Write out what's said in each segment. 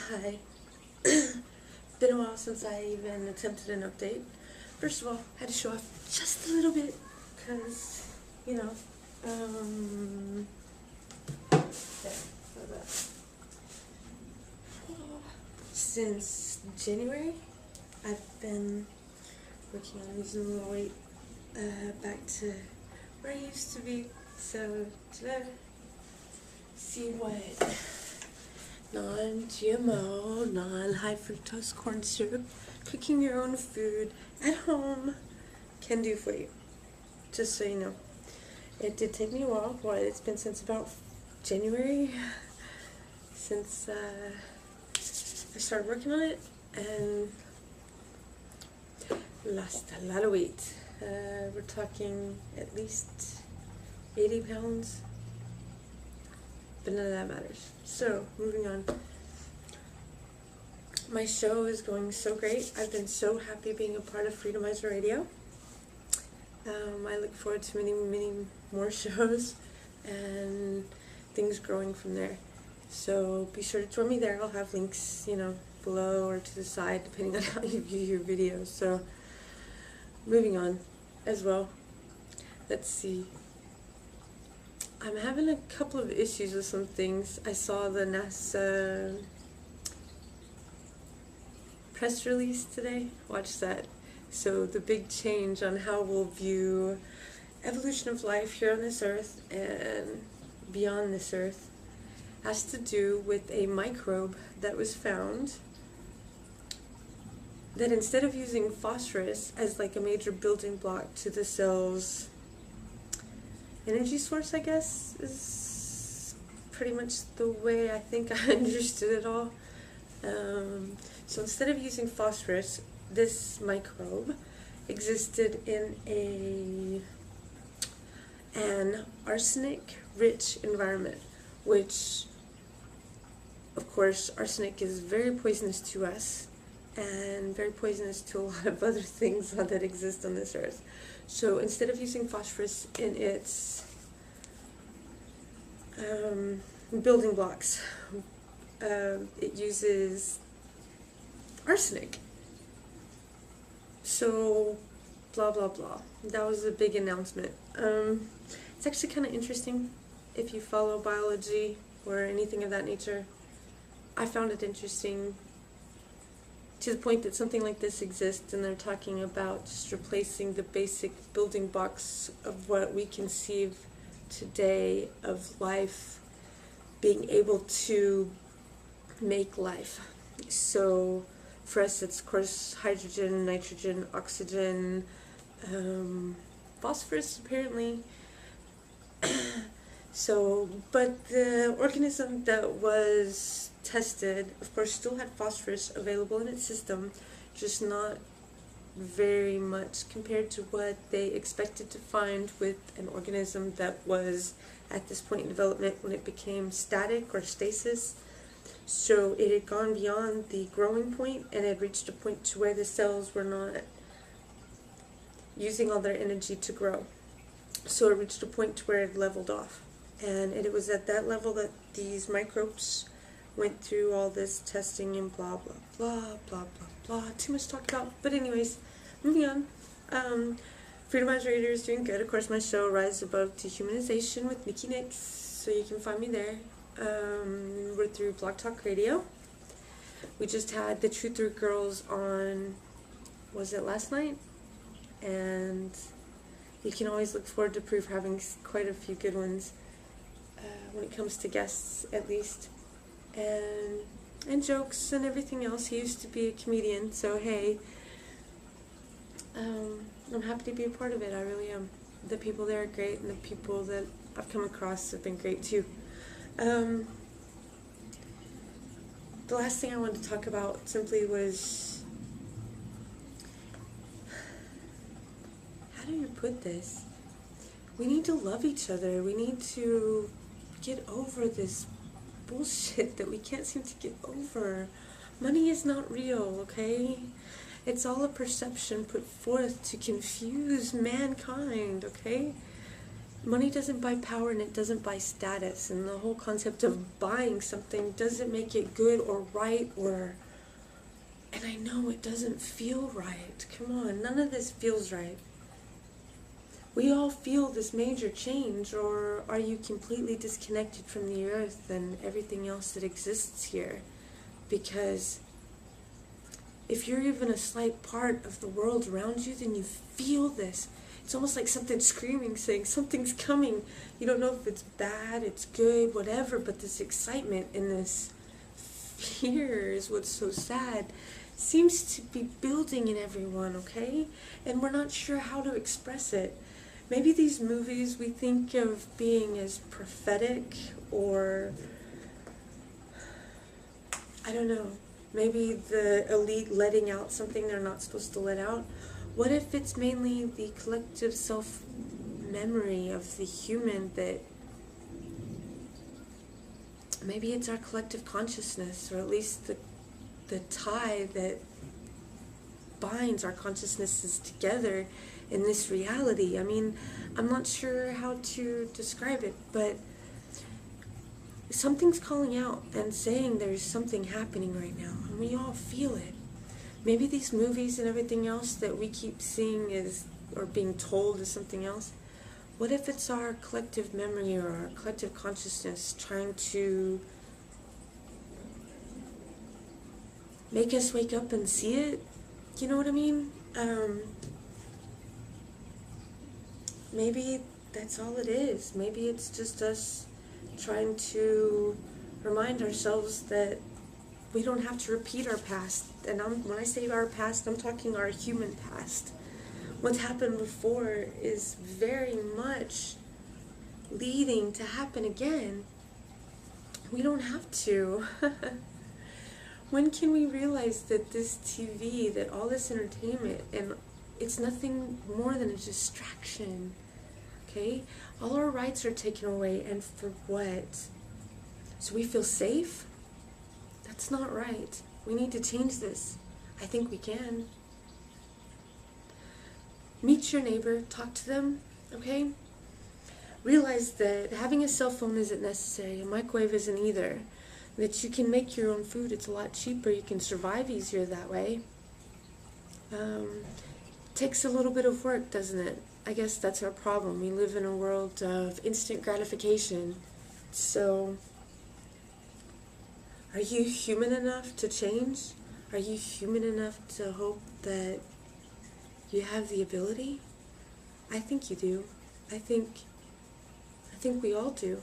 Hi. Been a while since I even attempted an update. First of all, I had to show off just a little bit because, you know, there, how's that? Since January, I've been working on losing a little weight back to where I used to be. So today, see what non-GMO, non-high fructose corn syrup, cooking your own food at home can do for you. Just so you know. It did take me a while. It's been since about January since I started working on it and lost a lot of weight. We're talking at least 80 pounds. But none of that matters. So, moving on. My show is going so great. I've been so happy being a part of Freedomizer Radio. I look forward to many, many more shows and things growing from there. So be sure to join me there. I'll have links, below or to the side, depending on how you view your videos. So, moving on as well. Let's see. I'm having a couple of issues with some things. I saw the NASA press release today. Watch that. So the big change on how we'll view evolution of life here on this earth and beyond this earth has to do with a microbe that was found that instead of using phosphorus as like a major building block to the cell's energy source, I guess, is pretty much the way I think I understood it all. So instead of using phosphorus, this microbe existed in an arsenic-rich environment, which, of course, arsenic is very poisonous to us and very poisonous to a lot of other things that exist on this earth. So instead of using phosphorus in its building blocks, it uses arsenic. So, blah, blah, blah. That was a big announcement. It's actually kind of interesting if you follow biology or anything of that nature. I found it interesting to the point that something like this exists, and they're talking about just replacing the basic building blocks of what we conceive today of life being able to make life. So for us, it's of course hydrogen, nitrogen, oxygen, phosphorus apparently. So, but the organism that was tested, of course, still had phosphorus available in its system, just not very much compared to what they expected to find with an organism that was at this point in development when it became static or stasis. So it had gone beyond the growing point and had reached a point to where the cells were not using all their energy to grow. So it reached a point to where it leveled off. And it was at that level that these microbes went through all this testing and blah, blah, blah, blah, blah, blah. Too much to talk about. But anyways, moving on. Freedomizer Radio is doing good. Of course, my show, Rise Above Dehumanization with Nikki Nix. So you can find me there. We're through Blog Talk Radio. We just had the Truther Girls on, was it last night? And you can always look forward to Proof having quite a few good ones. When it comes to guests, at least, and jokes and everything else. He used to be a comedian, so hey, I'm happy to be a part of it. I really am. The people there are great, and the people that I've come across have been great too. The last thing I wanted to talk about simply was, how do you put this? We need to love each other. We need to get over this bullshit that we can't seem to get over. Money is not real, okay? It's all a perception put forth to confuse mankind, okay? Money doesn't buy power, and it doesn't buy status, and the whole concept of buying something doesn't make it good or right, or, and I know it doesn't feel right. Come on, none of this feels right. We all feel this major change, or are you completely disconnected from the earth and everything else that exists here? Because if you're even a slight part of the world around you, then you feel this. It's almost like something screaming, saying something's coming. You don't know if it's bad, it's good, whatever, but this excitement and this fear is what's so sad. Seems to be building in everyone, okay? And we're not sure how to express it. Maybe these movies we think of being as prophetic, or I don't know, maybe the elite letting out something they're not supposed to let out. What if it's mainly the collective self-memory of the human, that maybe it's our collective consciousness, or at least the tie that binds our consciousnesses together in this reality? I mean, I'm not sure how to describe it, but something's calling out and saying there's something happening right now, and we all feel it. Maybe these movies and everything else that we keep seeing is, or being told is something else. What if it's our collective memory or our collective consciousness trying to make us wake up and see it? You know what I mean? Maybe that's all it is. Maybe it's just us trying to remind ourselves that we don't have to repeat our past. And when I say our past, I'm talking our human past. What's happened before is very much leading to happen again. We don't have to. When can we realize that this TV, that all this entertainment, and it's nothing more than a distraction, okay? All our rights are taken away, and for what? So we feel safe? That's not right. We need to change this. I think we can. Meet your neighbor, talk to them, okay? Realize that having a cell phone isn't necessary, a microwave isn't either. That you can make your own food, it's a lot cheaper, you can survive easier that way. Takes a little bit of work, doesn't it? I guess that's our problem. We live in a world of instant gratification. So, are you human enough to change? Are you human enough to hope that you have the ability? I think you do. I think we all do.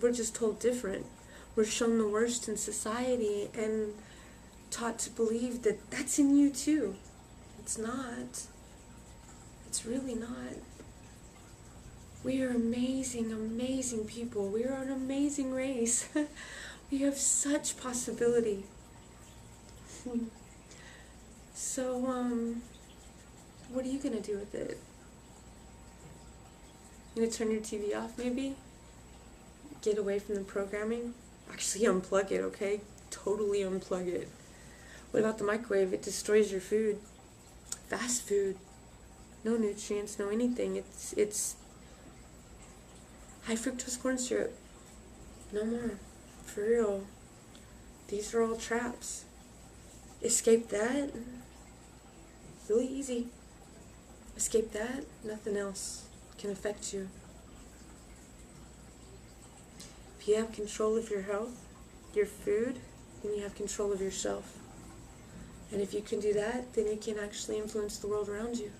We're just told different. We're shown the worst in society and taught to believe that that's in you too. It's not. It's really not. We are amazing, amazing people. We are an amazing race. We have such possibility. So, what are you going to do with it? You going to turn your TV off, maybe? Get away from the programming? Actually, unplug it, okay? Totally unplug it. What about the microwave? It destroys your food. Fast food. No nutrients, no anything. It's high fructose corn syrup. No more. For real. These are all traps. Escape that. Really easy. Escape that. Nothing else can affect you. If you have control of your health, your food, then you have control of yourself. And if you can do that, then you can actually influence the world around you.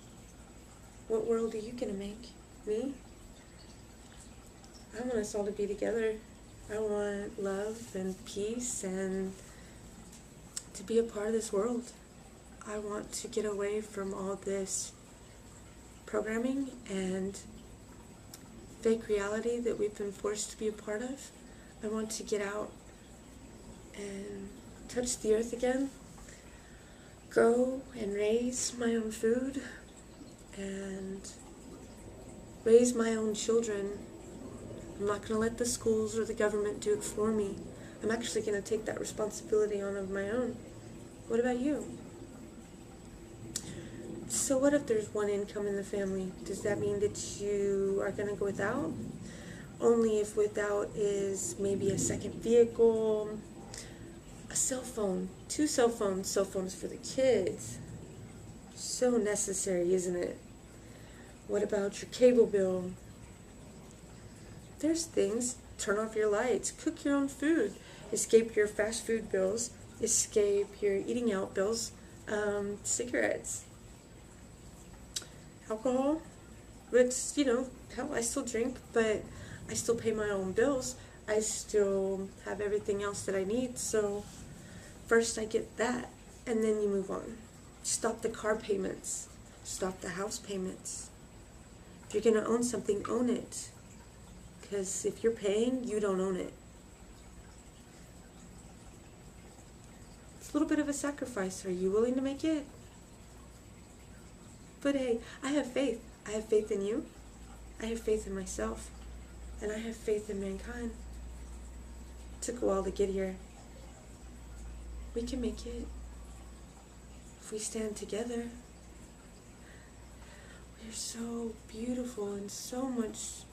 What world are you going to make? Me? I want us all to be together. I want love and peace and to be a part of this world. I want to get away from all this programming and fake reality that we've been forced to be a part of. I want to get out and touch the earth again, grow and raise my own food, and raise my own children. I'm not going to let the schools or the government do it for me. I'm actually going to take that responsibility on of my own. What about you? So So what if there's one income in the family? Does that mean that you are going to go without? Only if without is maybe a second vehicle, a cell phone, 2 cell phones for the kids. So necessary, isn't it? What about your cable bill? There's things. Turn off your lights, cook your own food, escape your fast food bills, escape your eating out bills, cigarettes, alcohol, which, hell, I still drink, but I still pay my own bills. I still have everything else that I need, so first I get that, and then you move on. Stop the car payments. Stop the house payments. If you're going to own something, own it. Because if you're paying, you don't own it. It's a little bit of a sacrifice. Are you willing to make it? But hey, I have faith. I have faith in you. I have faith in myself. And I have faith in mankind. It took a while to get here. We can make it. If we stand together. We're so beautiful and so much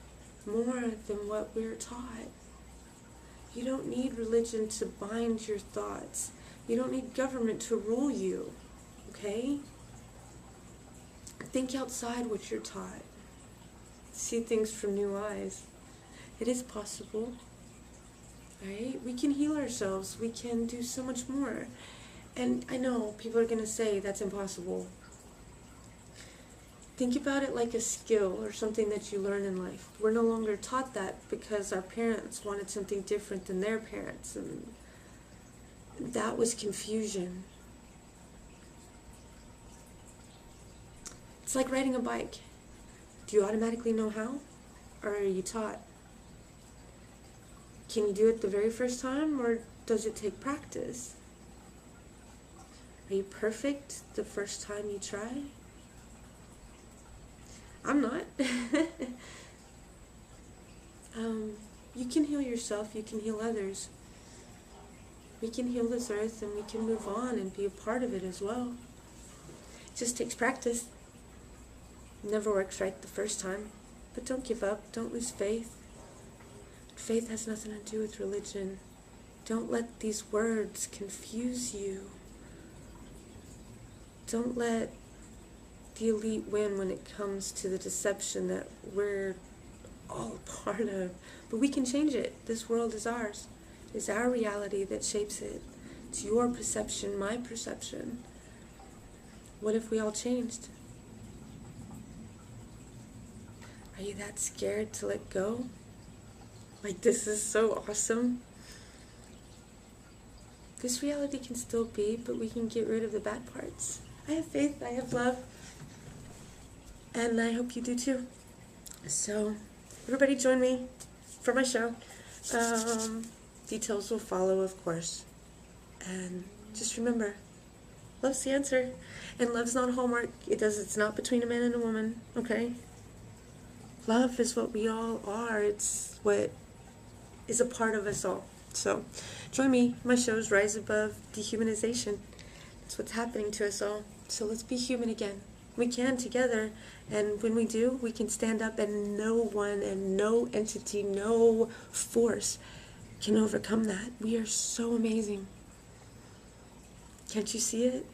more than what we're taught. You don't need religion to bind your thoughts. You don't need government to rule you, okay? Think outside what you're taught. See things from new eyes. It is possible, right? We can heal ourselves. We can do so much more. And I know people are going to say that's impossible. Think about it like a skill or something that you learn in life. We're no longer taught that because our parents wanted something different than their parents, and that was confusion. It's like riding a bike. Do you automatically know how, or are you taught? Can you do it the very first time, or does it take practice? Are you perfect the first time you try? I'm not. You can heal yourself, you can heal others. We can heal this earth and we can move on and be a part of it as well. It just takes practice. It never works right the first time. But don't give up, don't lose faith. Faith has nothing to do with religion. Don't let these words confuse you. Don't let the elite win when it comes to the deception that we're all a part of. But we can change it. This world is ours. It's our reality that shapes it. It's your perception, my perception. What if we all changed? Are you that scared to let go? Like, this is so awesome. This reality can still be, but we can get rid of the bad parts. I have faith, I have love. And I hope you do too. So, everybody join me for my show. Details will follow, of course. And just remember, love's the answer. And love's not Hallmark. It's not between a man and a woman, okay? Love is what we all are. It's what is a part of us all. So, join me. My show's Rise Above Dehumanization. That's what's happening to us all. So let's be human again. We can together, and when we do, we can stand up, and no one and no entity, no force can overcome that. We are so amazing. Can't you see it?